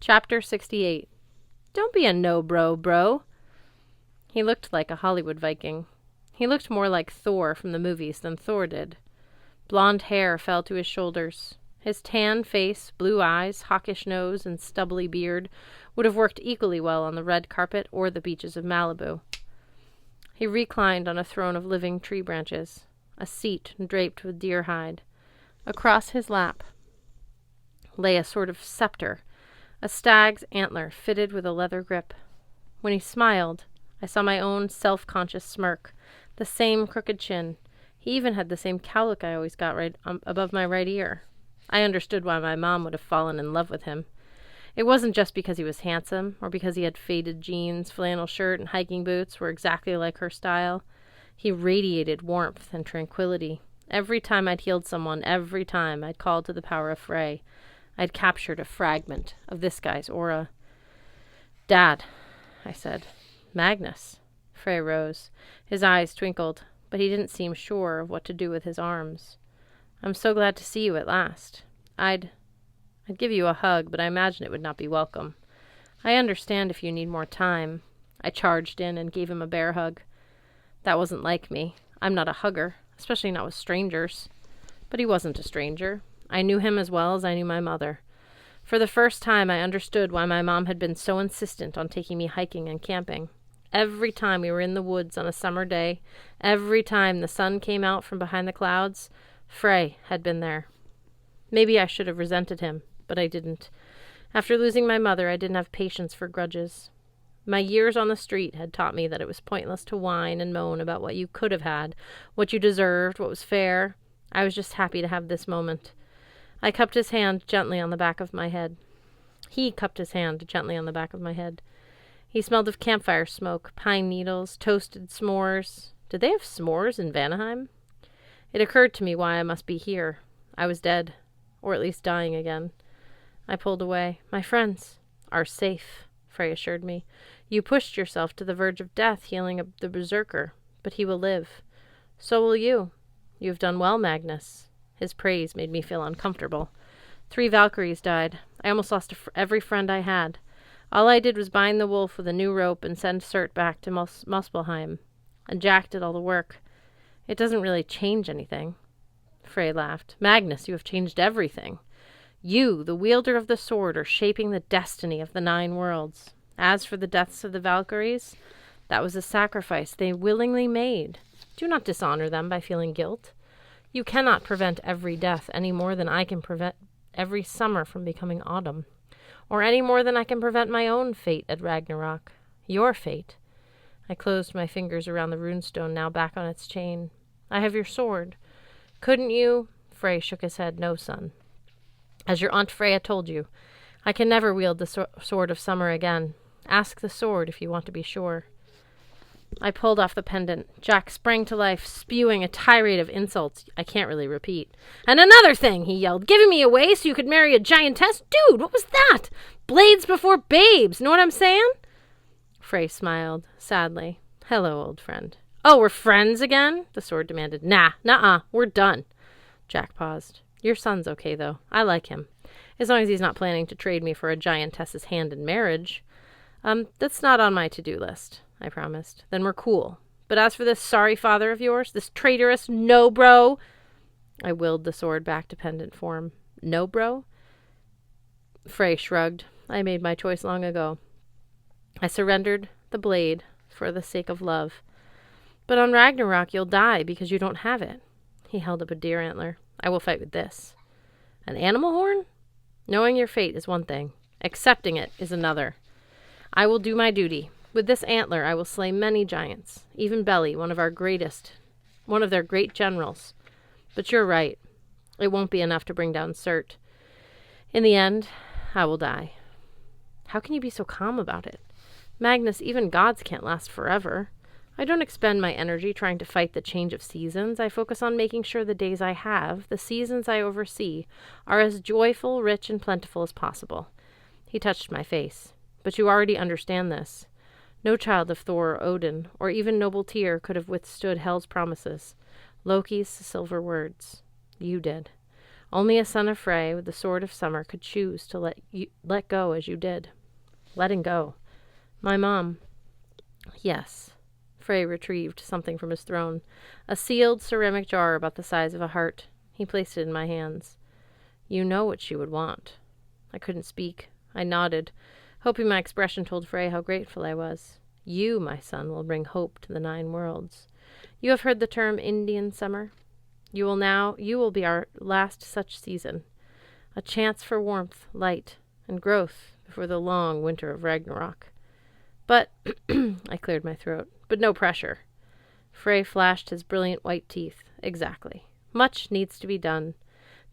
Chapter 68. Don't be a no-bro, bro. He looked like a Hollywood Viking. He looked more like Thor from the movies than Thor did. Blonde hair fell to his shoulders. His tan face, blue eyes, hawkish nose, and stubbly beard would have worked equally well on the red carpet or the beaches of Malibu. He reclined on a throne of living tree branches, a seat draped with deer hide. Across his lap lay a sort of scepter, a stag's antler fitted with a leather grip. When he smiled, I saw my own self-conscious smirk, the same crooked chin. He even had the same cowlick I always got right above my right ear. I understood why my mom would have fallen in love with him. It wasn't just because he was handsome, or because he had faded jeans, flannel shirt, and hiking boots were exactly like her style. He radiated warmth and tranquility. Every time I'd healed someone, every time I'd called to the power of Frey, I'd captured a fragment of this guy's aura. "Dad," I said. "Magnus." Frey rose. His eyes twinkled, but he didn't seem sure of what to do with his arms. "I'm so glad to see you at last. I'd give you a hug, but I imagine it would not be welcome. I understand if you need more time." I charged in and gave him a bear hug. That wasn't like me. I'm not a hugger, especially not with strangers. But he wasn't a stranger. I knew him as well as I knew my mother. For the first time, I understood why my mom had been so insistent on taking me hiking and camping. Every time we were in the woods on a summer day, every time the sun came out from behind the clouds, Frey had been there. Maybe I should have resented him, but I didn't. After losing my mother, I didn't have patience for grudges. My years on the street had taught me that it was pointless to whine and moan about what you could have had, what you deserved, what was fair. I was just happy to have this moment. I cupped his hand gently on the back of my head. He cupped his hand gently on the back of my head. He smelled of campfire smoke, pine needles, toasted s'mores. Did they have s'mores in Vanaheim? It occurred to me why I must be here. I was dead, or at least dying again. I pulled away. "My friends are safe," Frey assured me. "You pushed yourself to the verge of death, healing the berserker, but he will live. So will you. You have done well, Magnus." His praise made me feel uncomfortable. 3 Valkyries died. I almost lost every friend I had. All I did was bind the wolf with a new rope and send Surt back to Muspelheim. And Jack did all the work. It doesn't really change anything. Frey laughed. "Magnus, you have changed everything. You, the wielder of the sword, are shaping the destiny of the 9 worlds. As for the deaths of the Valkyries, that was a sacrifice they willingly made. Do not dishonor them by feeling guilt. You cannot prevent every death any more than I can prevent every summer from becoming autumn, or any more than I can prevent my own fate at Ragnarok. Your fate." I closed my fingers around the runestone now back on its chain. "I have your sword. Couldn't you?" Frey shook his head. "No, son. As your Aunt Freya told you, I can never wield the sword of summer again. Ask the sword if you want to be sure." I pulled off the pendant. Jack sprang to life, spewing a tirade of insults I can't really repeat. "And another thing," he yelled, "giving me away so you could marry a giantess? Dude, what was that? Blades before babes, know what I'm saying?" Frey smiled, sadly. "Hello, old friend." "Oh, we're friends again?" the sword demanded. Nuh-uh, we're done." Jack paused. "Your son's okay, though. I like him. As long as he's not planning to trade me for a giantess's hand in marriage. That's not on my to-do list," I promised. "Then we're cool. But as for this sorry father of yours, this traitorous no-bro..." I willed the sword back to pendant form. "No-bro?" Frey shrugged. "I made my choice long ago. I surrendered the blade for the sake of love. But on Ragnarok you'll die because you don't have it." He held up a deer antler. "I will fight with this." "An animal horn? Knowing your fate is one thing. Accepting it is another. I will do my duty. With this antler I will slay many giants, even Beli, one of their great generals. But you're right. It won't be enough to bring down Surt. In the end, I will die." "How can you be so calm about it? Magnus, even gods can't last forever. I don't expend my energy trying to fight the change of seasons. I focus on making sure the days I have, the seasons I oversee, are as joyful, rich, and plentiful as possible." He touched my face. "But you already understand this. No child of Thor or Odin, or even noble Tyr, could have withstood Hel's promises, Loki's silver words. You did. Only a son of Frey with the sword of summer could choose to let go as you did. Letting go. My mom. Yes. Frey retrieved something from his throne. A sealed ceramic jar about the size of a heart. He placed it in my hands. You know what she would want. I couldn't speak. I nodded, hoping my expression told Frey how grateful I was. You, my son, will bring hope to the 9 worlds. You have heard the term Indian summer? You will be our last such season. A chance for warmth, light, and growth before the long winter of Ragnarok. But, I cleared my throat, but no pressure. Frey flashed his brilliant white teeth. Exactly. Much needs to be done.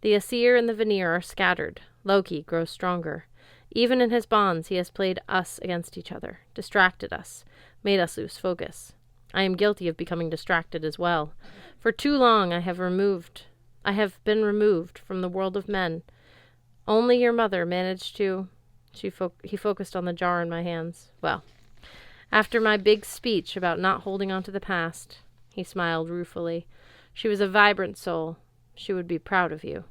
The Aesir and the Vanir are scattered. Loki grows stronger. Even in his bonds, he has played us against each other, distracted us, made us lose focus. I am guilty of becoming distracted as well. For too long I have been removed from the world of men. Only your mother managed to... He focused on the jar in my hands. Well, after my big speech about not holding on to the past, he smiled ruefully. She was a vibrant soul. She would be proud of you.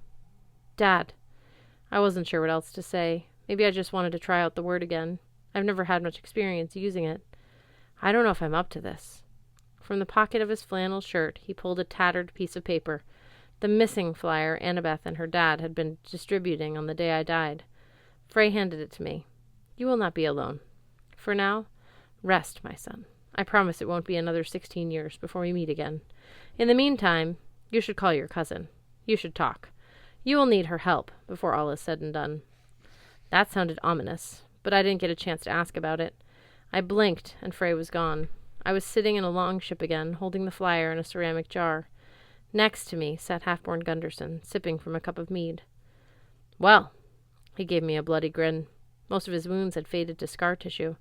Dad. I wasn't sure what else to say. Maybe I just wanted to try out the word again. I've never had much experience using it. I don't know if I'm up to this. From the pocket of his flannel shirt, he pulled a tattered piece of paper. The missing flyer Annabeth and her dad had been distributing on the day I died. Frey handed it to me. You will not be alone. For now, rest, my son. I promise it won't be another 16 years before we meet again. In the meantime, you should call your cousin. You should talk. You will need her help before all is said and done. That sounded ominous, but I didn't get a chance to ask about it. I blinked, and Frey was gone. I was sitting in a long ship again, holding the flyer in a ceramic jar. Next to me sat half-born Gunderson, sipping from a cup of mead. Well, he gave me a bloody grin. Most of his wounds had faded to scar tissue.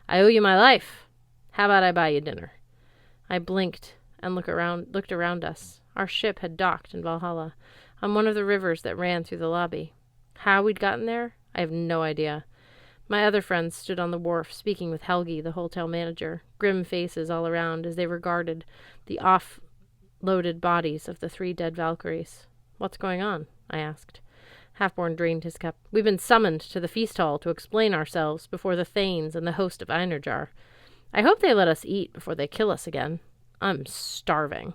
I owe you my life. How about I buy you dinner? I blinked and looked around us. Our ship had docked in Valhalla, on one of the rivers that ran through the lobby. How we'd gotten there, I have no idea. My other friends stood on the wharf, speaking with Helgi, the hotel manager, grim faces all around as they regarded the offloaded bodies of the 3 dead Valkyries. What's going on? I asked. Halfborn drained his cup. We've been summoned to the feast hall to explain ourselves before the Thanes and the host of Einarjar. I hope they let us eat before they kill us again. I'm starving.